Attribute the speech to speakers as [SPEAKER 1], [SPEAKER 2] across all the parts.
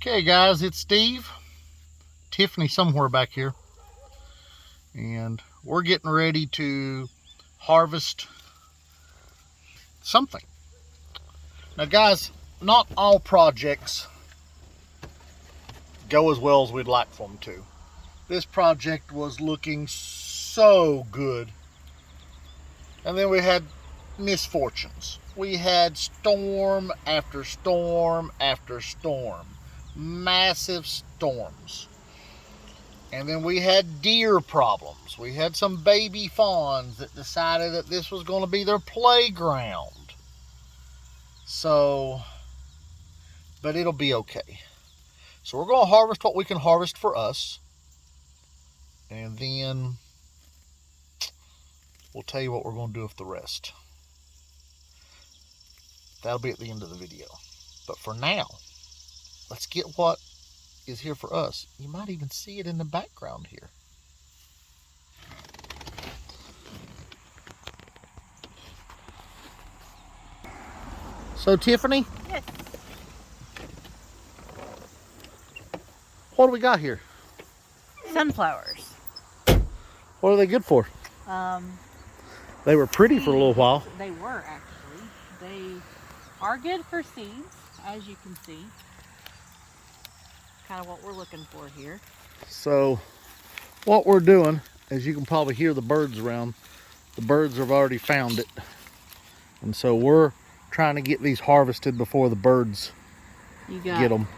[SPEAKER 1] Okay guys, it's Steve, Tiffany somewhere back here, and we're getting ready to harvest something. Now guys, not all projects go as well as we'd like for them to. This project was looking so good, and then we had misfortunes. We had storm after storm after storm, massive storms. And then we had deer problems. We had some baby fawns that decided that this was going to be their playground. So, but it'll be okay. So we're going to harvest what we can harvest for us. And then we'll tell you what we're going to do with the rest. That'll be at the end of the video. But for now, let's get what is here for us. You might even see it in the background here. So Tiffany?
[SPEAKER 2] Yes.
[SPEAKER 1] What do we got here?
[SPEAKER 2] Sunflowers.
[SPEAKER 1] What are they good for? They were pretty for a little while.
[SPEAKER 2] They were actually. They are good for seeds, as you can see. Kind of what we're looking for here.
[SPEAKER 1] So what we're doing, as you can probably hear the birds around, the birds have already found it. And so we're trying to get these harvested before the birds get them.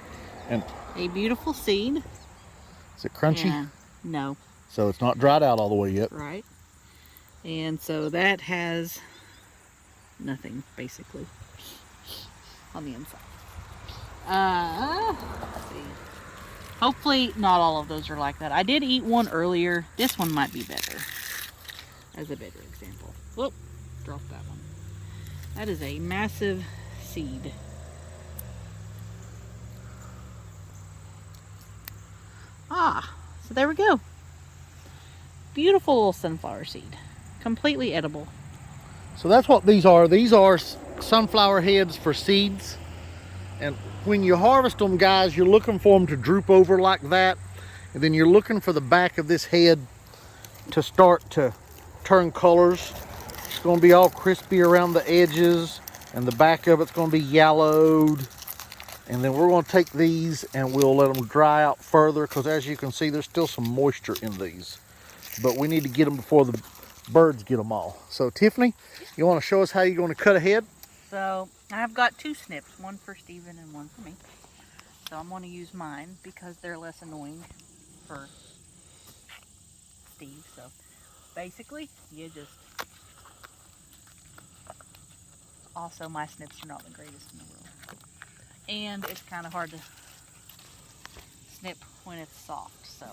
[SPEAKER 1] And
[SPEAKER 2] a beautiful seed.
[SPEAKER 1] Is it crunchy?
[SPEAKER 2] Yeah. No.
[SPEAKER 1] So it's not dried out all the way yet.
[SPEAKER 2] Right. And so that has nothing, basically, on the inside. Let's see. Hopefully not all of those are like that. I did eat one earlier. This one might be better, as a better example. Whoop, dropped that one. That is a massive seed. So there we go. Beautiful little sunflower seed. Completely edible.
[SPEAKER 1] So that's what these are. These are sunflower heads for seeds. And when you harvest them, guys, you're looking for them to droop over like that. And then you're looking for the back of this head to start to turn colors. It's going to be all crispy around the edges, and the back of it's going to be yellowed. And then we're going to take these and we'll let them dry out further, because as you can see, there's still some moisture in these. But we need to get them before the birds get them all. So Tiffany, you want to show us how you're going to cut ahead?
[SPEAKER 2] So I've got two snips, one for Steven and one for me. So I'm going to use mine because they're less annoying for Steve. So basically, you just... Also, my snips are not the greatest in the world. And it's kind of hard to snip when it's soft, so.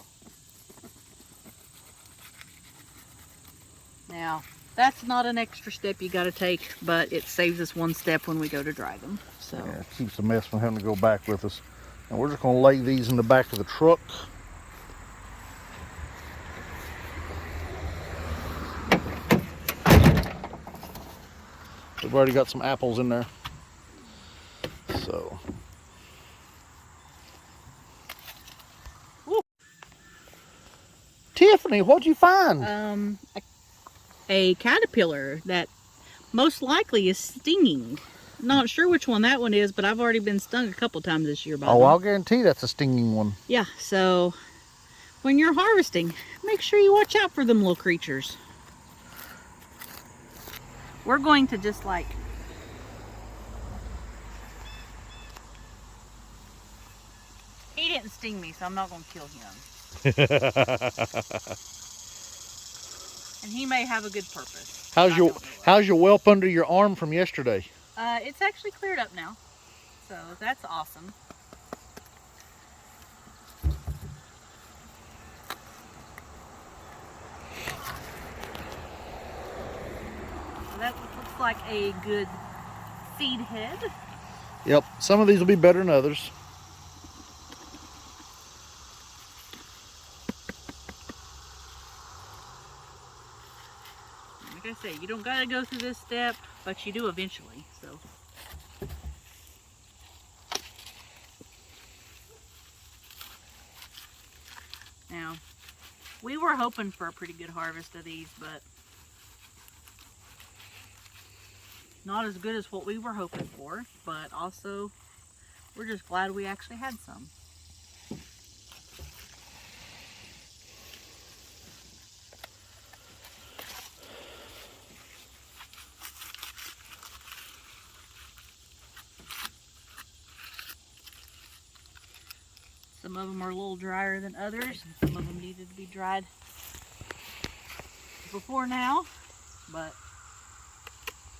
[SPEAKER 2] Now, that's not an extra step you got to take, but it saves us one step when we go to dry them. So
[SPEAKER 1] yeah, it keeps the mess from having to go back with us. And we're just going to lay these in the back of the truck. We've already got some apples in there. So. Woo. Tiffany, what'd you find?
[SPEAKER 2] A caterpillar that most likely is stinging. Not sure which one that one is, but I've already been stung a couple times this year by them.
[SPEAKER 1] I'll guarantee that's a stinging one.
[SPEAKER 2] Yeah, so when you're harvesting, make sure you watch out for them little creatures. We're going to just like... He didn't sting me, so I'm not going to kill him. And he may have a good purpose.
[SPEAKER 1] How's your whelp under your arm from yesterday?
[SPEAKER 2] It's actually cleared up now, so that's awesome. So that looks like a good seed head.
[SPEAKER 1] Yep, some of these will be better than others.
[SPEAKER 2] Like I say, you don't gotta go through this step, but you do eventually, so. Now, we were hoping for a pretty good harvest of these, but not as good as what we were hoping for, but also we're just glad we actually had some. Some of them are a little drier than others, and some of them needed to be dried before now, but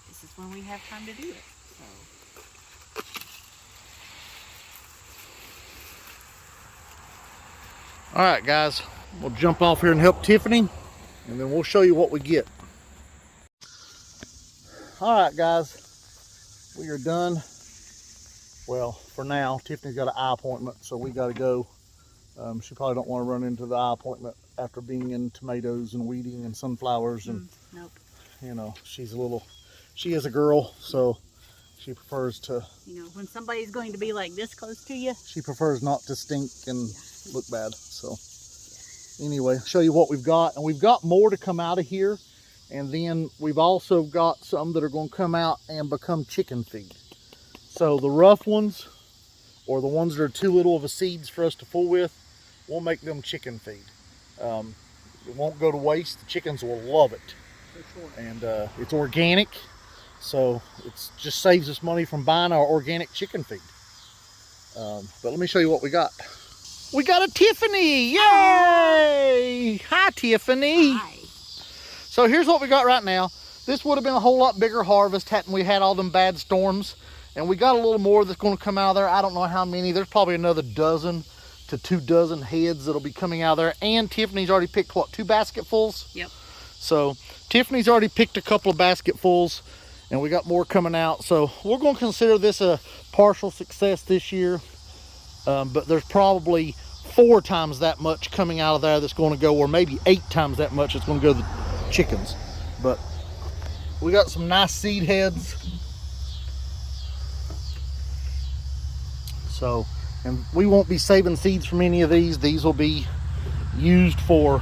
[SPEAKER 2] this is when we have time to do it. So.
[SPEAKER 1] All right, guys, we'll jump off here and help Tiffany, and then we'll show you what we get. All right, guys, we are done. Well, for now, Tiffany's got an eye appointment, so we got to go. She probably don't want to run into the eye appointment after being in tomatoes and weeding and sunflowers. And
[SPEAKER 2] nope.
[SPEAKER 1] You know, she is a girl, so she prefers to,
[SPEAKER 2] you know, when somebody's going to be like this close to you,
[SPEAKER 1] she prefers not to stink and look bad. So anyway, show you what we've got. And we've got more to come out of here. And then we've also got some that are going to come out and become chicken feed. So the rough ones, or the ones that are too little of a seeds for us to fool with, we'll make them chicken feed. It won't go to waste. The chickens will love it. For sure. And it's organic, so it just saves us money from buying our organic chicken feed. But let me show you what we got. We got a Tiffany! Yay! Hi, Tiffany!
[SPEAKER 2] Hi.
[SPEAKER 1] So here's what we got right now. This would have been a whole lot bigger harvest hadn't we had all them bad storms. And we got a little more that's going to come out of there. I don't know how many. There's probably another 12 to 2 heads that'll be coming out of there. And Tiffany's already picked, what, 2 basketfuls?
[SPEAKER 2] Yep.
[SPEAKER 1] So Tiffany's already picked a couple of basketfuls, and we got more coming out. So we're going to consider this a partial success this year. But there's probably 4 times that much coming out of there that's going to go, or maybe 8 times that much that's going to go to the chickens. But we got some nice seed heads. So, and we won't be saving seeds from any of these. These will be used for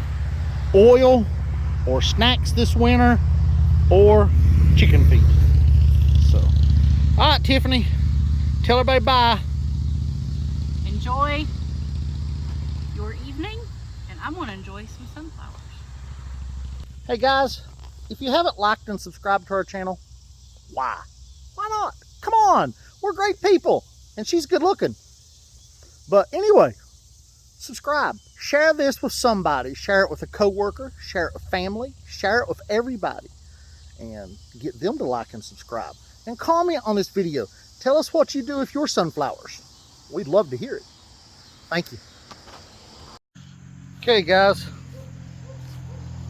[SPEAKER 1] oil or snacks this winter or chicken feed. So, all right, Tiffany, tell everybody bye.
[SPEAKER 2] Enjoy your evening, and I'm going to enjoy some sunflowers.
[SPEAKER 1] Hey guys, if you haven't liked and subscribed to our channel, why? Why not? Come on, we're great people. And she's good looking. But anyway, subscribe. Share this with somebody. Share it with a coworker. Share it with family. Share it with everybody. And get them to like and subscribe. And comment on this video. Tell us what you do with your sunflowers. We'd love to hear it. Thank you. Okay, guys.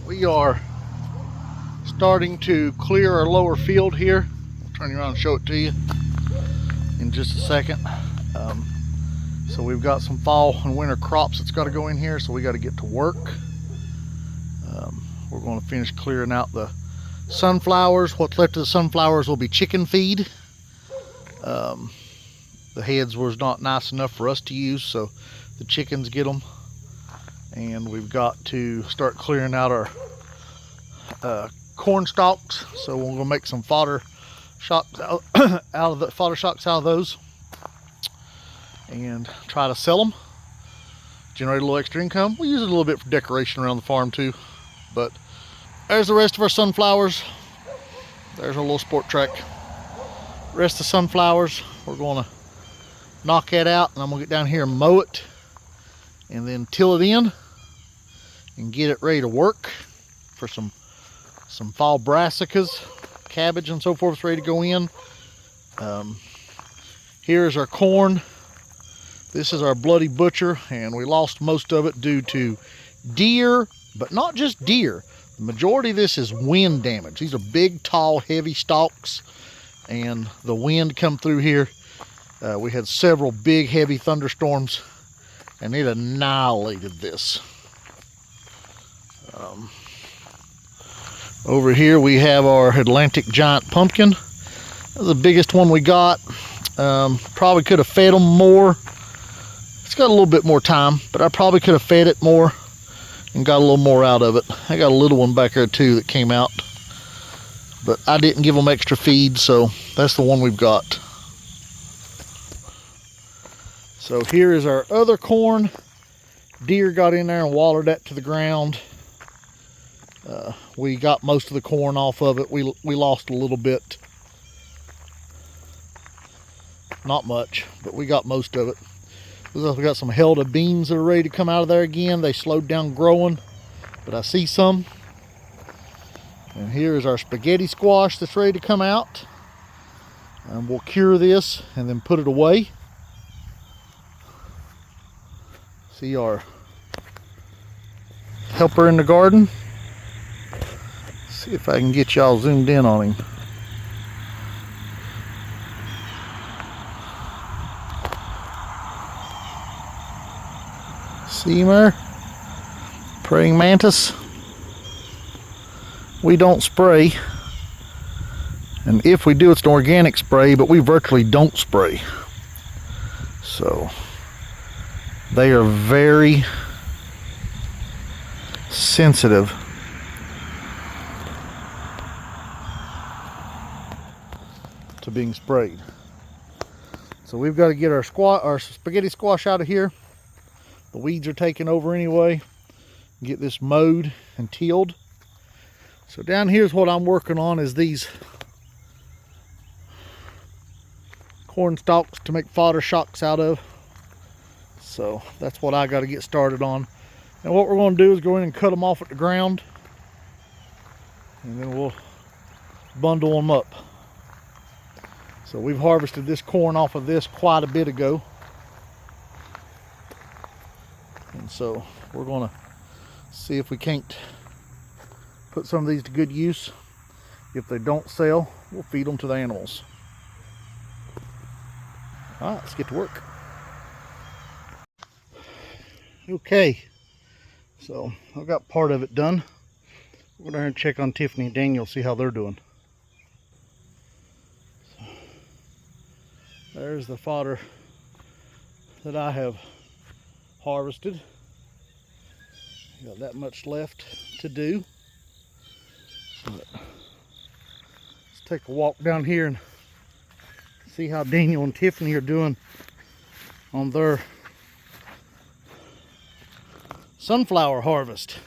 [SPEAKER 1] We are starting to clear our lower field here. I'll turn you around and show it to you in just a second. So we've got some fall and winter crops that's got to go in here, so we got to get to work. We're going to finish clearing out the sunflowers. What's left of the sunflowers will be chicken feed. The heads was not nice enough for us to use, so the chickens get them. And we've got to start clearing out our corn stalks, so we're going to make some fodder shocks out of the fodder shocks out of those, and try to sell them, generate a little extra income. We use it a little bit for decoration around the farm too. But there's the rest of our sunflowers. There's our little sport track. Rest of the sunflowers, we're going to knock that out, and I'm going to get down here and mow it, and then till it in and get it ready to work for some fall brassicas, cabbage and so forth ready to go in. Here's our corn. This is our bloody butcher, and we lost most of it due to deer, but not just deer. The majority of this is wind damage. These are big, tall, heavy stalks, and the wind come through here. We had several big, heavy thunderstorms, and it annihilated this. Over here we have our Atlantic giant pumpkin. That's the biggest one we got. Probably could have fed them more. It's got a little bit more time, but I probably could have fed it more. and got a little more out of it. I got a little one back there too that came out, but I didn't give them extra feed, so that's the one we've got. So here is our other corn. Deer got in there and wallowed that to the ground. We got most of the corn off of it. We lost a little bit. Not much, but we got most of it. We got some Helda beans that are ready to come out of there again. They slowed down growing, but I see some. And here is our spaghetti squash that's ready to come out. And we'll cure this and then put it away. See our helper in the garden. See if I can get y'all zoomed in on him. See him there? Praying mantis. We don't spray. And if we do, it's an organic spray, but we virtually don't spray. So they are very sensitive to being sprayed. So we've got to get our spaghetti squash out of here. The weeds are taking over anyway. Get this mowed and tilled. So down here's what I'm working on, is these corn stalks to make fodder shocks out of. So that's what I got to get started on. And what we're going to do is go in and cut them off at the ground, and then we'll bundle them up. So we've harvested this corn off of this quite a bit ago. And so we're going to see if we can't put some of these to good use. If they don't sell, we'll feed them to the animals. All right, let's get to work. Okay, so I've got part of it done. We're going to check on Tiffany and Daniel, see how they're doing. So, there's the fodder that I have harvested. Got that much left to do. But let's take a walk down here and see how Daniel and Tiffany are doing on their sunflower harvest.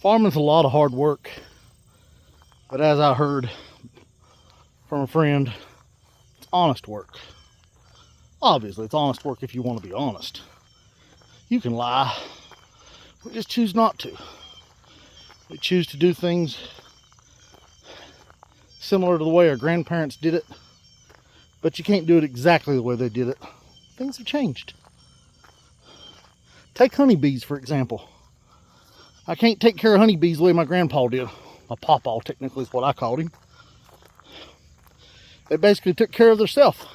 [SPEAKER 1] Farming's a lot of hard work, but as I heard from a friend, it's honest work. Obviously, it's honest work if you want to be honest. You can lie. We just choose not to. We choose to do things similar to the way our grandparents did it, but you can't do it exactly the way they did it. Things have changed. Take honeybees, for example. I can't take care of honeybees the way my grandpa did. My pawpaw, technically, is what I called him. They basically took care of themselves.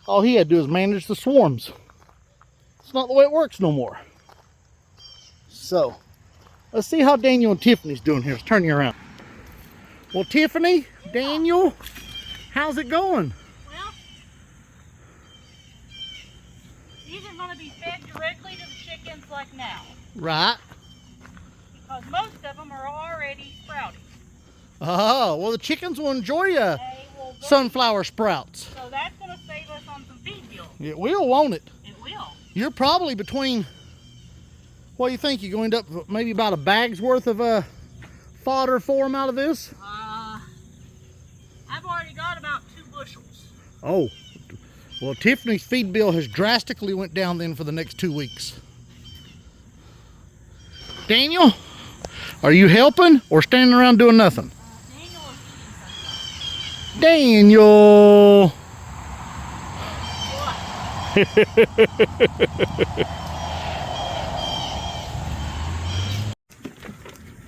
[SPEAKER 1] All he had to do is manage the swarms. It's not the way it works no more. So, let's see how Daniel and Tiffany's doing here. Let's turn you around. Well, Tiffany, Daniel, how's it going?
[SPEAKER 2] Well, these are going to be fed directly to the chickens like now.
[SPEAKER 1] Right.
[SPEAKER 2] Because most of them are already sprouting.
[SPEAKER 1] Oh, well, the chickens will enjoy sunflower sprouts.
[SPEAKER 2] So that's going to save us on some feed bills.
[SPEAKER 1] It will, won't it?
[SPEAKER 2] It will.
[SPEAKER 1] You're probably between, what do you think? You're going to end up maybe about a bag's worth of fodder for them out of this?
[SPEAKER 2] I've already got about 2 bushels.
[SPEAKER 1] Oh, well, Tiffany's feed bill has drastically went down then for the next 2 weeks. Daniel, are you helping or standing around doing nothing?
[SPEAKER 2] Daniel is eating something.
[SPEAKER 1] Daniel!
[SPEAKER 2] What?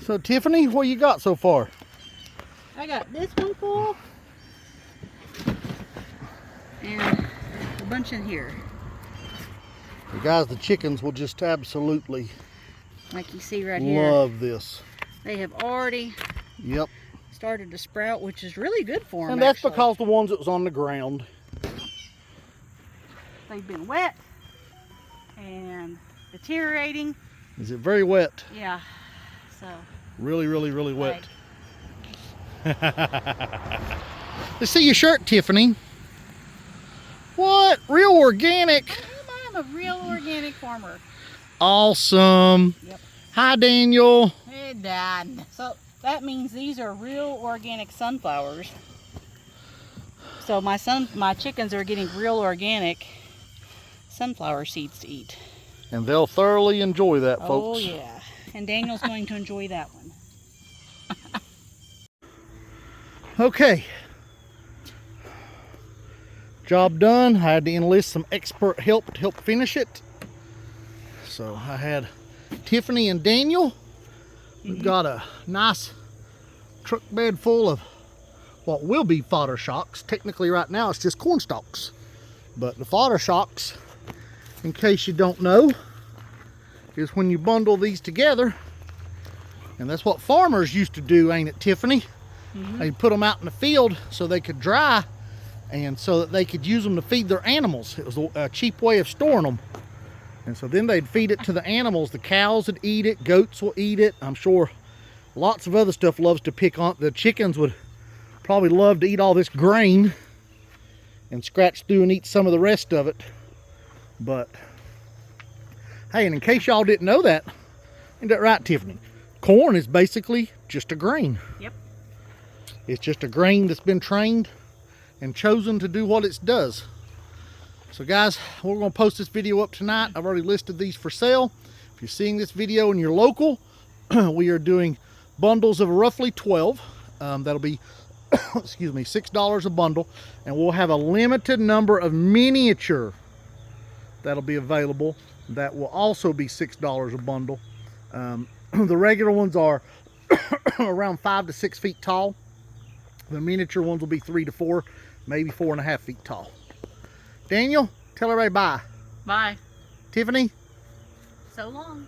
[SPEAKER 1] So Tiffany, what you got so far?
[SPEAKER 2] I got this one full and a bunch in here.
[SPEAKER 1] You guys, the chickens will just absolutely
[SPEAKER 2] Like you see right here.
[SPEAKER 1] love this.
[SPEAKER 2] They have already started to sprout, which is really good for them.
[SPEAKER 1] And that's
[SPEAKER 2] actually.
[SPEAKER 1] because the ones that was on the ground.
[SPEAKER 2] they've been wet and deteriorating.
[SPEAKER 1] Is it very wet?
[SPEAKER 2] Yeah, so.
[SPEAKER 1] Really, really, really wet. Let's see your shirt, Tiffany. What? Real organic?
[SPEAKER 2] I'm a real organic farmer.
[SPEAKER 1] Awesome.
[SPEAKER 2] Yep.
[SPEAKER 1] Hi, Daniel.
[SPEAKER 2] Hey, Dad. So that means these are real organic sunflowers. So my chickens are getting real organic sunflower seeds to eat.
[SPEAKER 1] And they'll thoroughly enjoy that, folks.
[SPEAKER 2] Oh yeah. And Daniel's going to enjoy that one.
[SPEAKER 1] Okay. Job done. I had to enlist some expert help to help finish it. So I had Tiffany and Daniel. We've got a nice truck bed full of what will be fodder shocks. Technically right now it's just corn stalks. But the fodder shocks, in case you don't know, is when you bundle these together. And that's what farmers used to do, ain't it, Tiffany? They'd put them out in the field so they could dry and so that they could use them to feed their animals. It was a cheap way of storing them. And so then they'd feed it to the animals. The cows would eat it, goats will eat it. I'm sure lots of other stuff loves to pick on. The chickens would probably love to eat all this grain and scratch through and eat some of the rest of it. But hey, and in case y'all didn't know that, ain't that right, Tiffany? Corn is basically just a grain.
[SPEAKER 2] Yep.
[SPEAKER 1] It's just a grain that's been trained and chosen to do what it does. So guys, we're going to post this video up tonight. I've already listed these for sale. If you're seeing this video and you're local, we are doing bundles of roughly 12. That'll be, excuse me, $6 a bundle. And we'll have a limited number of miniature that'll be available. That will also be $6 a bundle. The regular ones are around 5 to 6 feet tall. The miniature ones will be 3 to 4, maybe 4.5 feet tall. Daniel, tell everybody bye.
[SPEAKER 2] Bye.
[SPEAKER 1] Tiffany?
[SPEAKER 2] So long.